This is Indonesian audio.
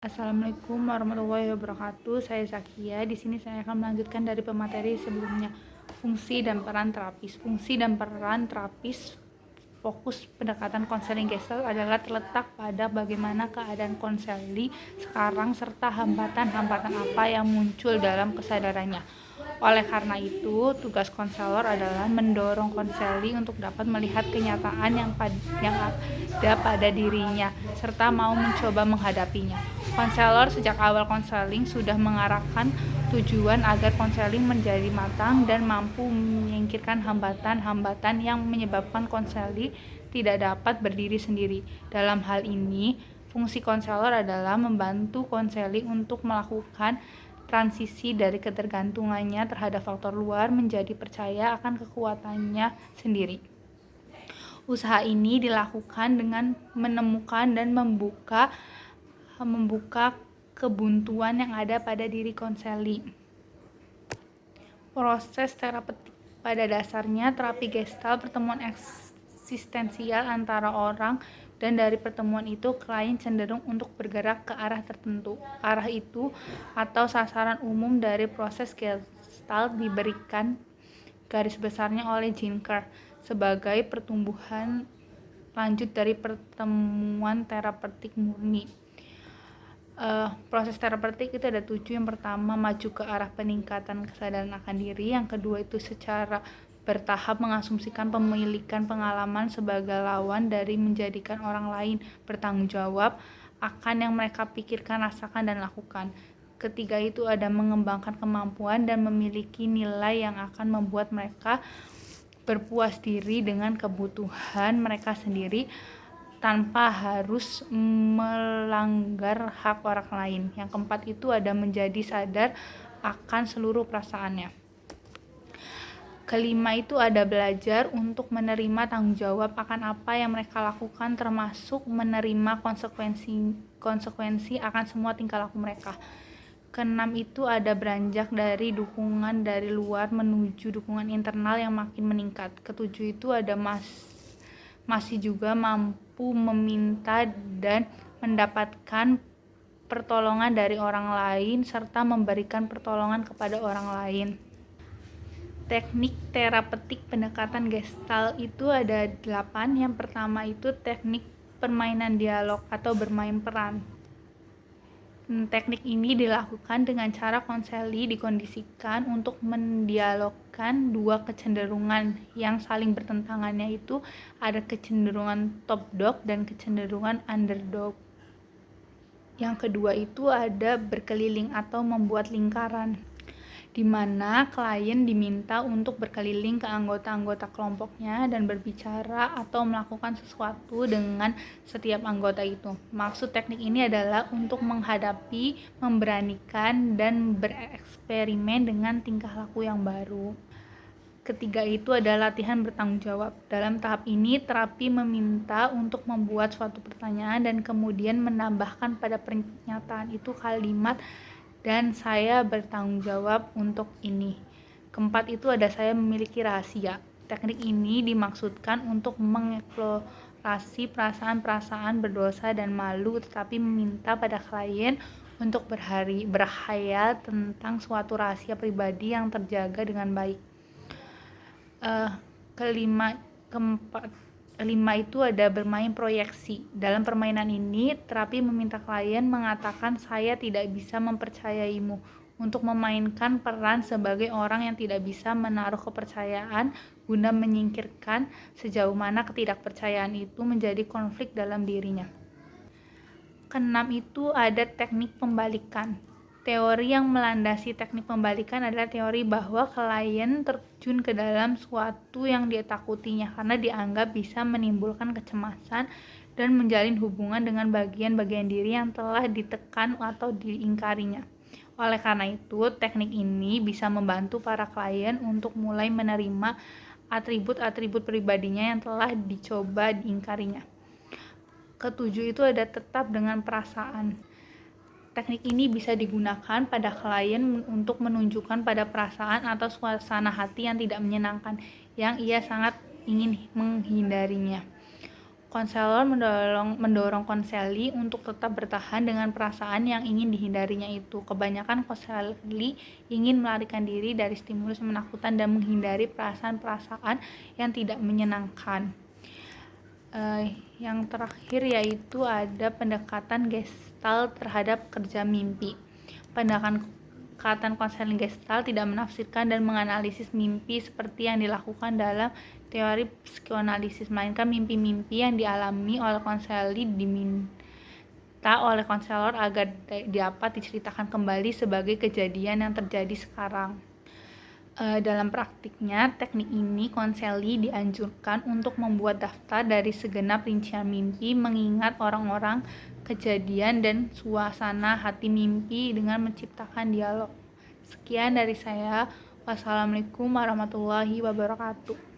Assalamualaikum warahmatullahi wabarakatuh. Saya Zakia. Di sini saya akan melanjutkan dari pemateri sebelumnya. Fungsi dan peran terapis. Fungsi dan peran terapis fokus pendekatan konseling Gestalt adalah terletak pada bagaimana keadaan konseli sekarang serta hambatan-hambatan apa yang muncul dalam kesadarannya. Oleh karena itu, tugas konselor adalah mendorong konseli untuk dapat melihat kenyataan yang ada pada dirinya serta mau mencoba menghadapinya. Konselor sejak awal konseling sudah mengarahkan tujuan agar konseling menjadi matang dan mampu menyingkirkan hambatan-hambatan yang menyebabkan konseli tidak dapat berdiri sendiri. Dalam hal ini, fungsi konselor adalah membantu konseling untuk melakukan transisi dari ketergantungannya terhadap faktor luar menjadi percaya akan kekuatannya sendiri. Usaha ini dilakukan dengan menemukan dan membuka kebuntuan yang ada pada diri konseli. Proses terapeutik. Pada dasarnya, terapi Gestalt pertemuan eksistensial antara orang, dan dari pertemuan itu klien cenderung untuk bergerak ke arah tertentu. Arah itu atau sasaran umum dari proses Gestalt diberikan garis besarnya oleh Jean Kerr sebagai pertumbuhan lanjut dari pertemuan terapeutik murni. Proses terapeutik itu ada 7. Yang pertama, maju ke arah peningkatan kesadaran akan diri. Yang kedua itu secara bertahap mengasumsikan pemilikan pengalaman sebagai lawan dari menjadikan orang lain bertanggung jawab akan yang mereka pikirkan, rasakan, dan lakukan. Ketiga itu ada mengembangkan kemampuan dan memiliki nilai yang akan membuat mereka berpuas diri dengan kebutuhan mereka sendiri tanpa harus melanggar hak orang lain. Yang keempat itu ada menjadi sadar akan seluruh perasaannya. Kelima itu ada belajar untuk menerima tanggung jawab akan apa yang mereka lakukan, termasuk menerima konsekuensi akan semua tingkah laku mereka. Keenam itu ada beranjak dari dukungan dari luar menuju dukungan internal yang makin meningkat. Ketujuh itu ada masih juga mampu meminta dan mendapatkan pertolongan dari orang lain serta memberikan pertolongan kepada orang lain. Teknik terapeutik pendekatan Gestalt itu ada 8. Yang pertama itu teknik permainan dialog atau bermain peran. Teknik ini dilakukan dengan cara konseli dikondisikan untuk mendialogkan dua kecenderungan yang saling bertentangannya, itu ada kecenderungan top dog dan kecenderungan underdog. Yang kedua itu ada berkeliling atau membuat lingkaran, di mana klien diminta untuk berkeliling ke anggota-anggota kelompoknya dan berbicara atau melakukan sesuatu dengan setiap anggota itu. Maksud teknik ini adalah untuk menghadapi, memberanikan, dan bereksperimen dengan tingkah laku yang baru. Ketiga itu adalah latihan bertanggung jawab. Dalam tahap ini, terapi meminta untuk membuat suatu pertanyaan dan kemudian menambahkan pada pernyataan itu kalimat "dan saya bertanggung jawab untuk ini". Keempat itu ada saya memiliki rahasia. Teknik ini dimaksudkan untuk mengeksplorasi perasaan-perasaan berdosa dan malu, tetapi meminta pada klien untuk berkhayal tentang suatu rahasia pribadi yang terjaga dengan baik. Kelima itu ada bermain proyeksi. Dalam permainan ini, terapi meminta klien mengatakan saya tidak bisa mempercayaimu, untuk memainkan peran sebagai orang yang tidak bisa menaruh kepercayaan guna menyingkirkan sejauh mana ketidakpercayaan itu menjadi konflik dalam dirinya. Keenam itu ada teknik pembalikan. Teori yang melandasi teknik pembalikan adalah teori bahwa klien terjun ke dalam suatu yang dia takutinya karena dianggap bisa menimbulkan kecemasan dan menjalin hubungan dengan bagian-bagian diri yang telah ditekan atau diingkarinya. Oleh karena itu, teknik ini bisa membantu para klien untuk mulai menerima atribut-atribut pribadinya yang telah dicoba diingkarinya. Ketujuh itu ada tetap dengan perasaan. Teknik ini bisa digunakan pada klien untuk menunjukkan pada perasaan atau suasana hati yang tidak menyenangkan yang ia sangat ingin menghindarinya. Konselor mendorong konseli untuk tetap bertahan dengan perasaan yang ingin dihindarinya itu. Kebanyakan konseli ingin melarikan diri dari stimulus menakutkan dan menghindari perasaan-perasaan yang tidak menyenangkan. Yang terakhir yaitu ada pendekatan Gestalt terhadap kerja mimpi. Pendekatan konseling Gestalt tidak menafsirkan dan menganalisis mimpi seperti yang dilakukan dalam teori psikoanalisis, melainkan mimpi-mimpi yang dialami oleh konseli diminta oleh konselor agar dapat diceritakan kembali sebagai kejadian yang terjadi sekarang. Dalam praktiknya, teknik ini konseli dianjurkan untuk membuat daftar dari segenap rincian mimpi, mengingat orang-orang, kejadian, dan suasana hati mimpi dengan menciptakan dialog. Sekian dari saya. Wassalamualaikum warahmatullahi wabarakatuh.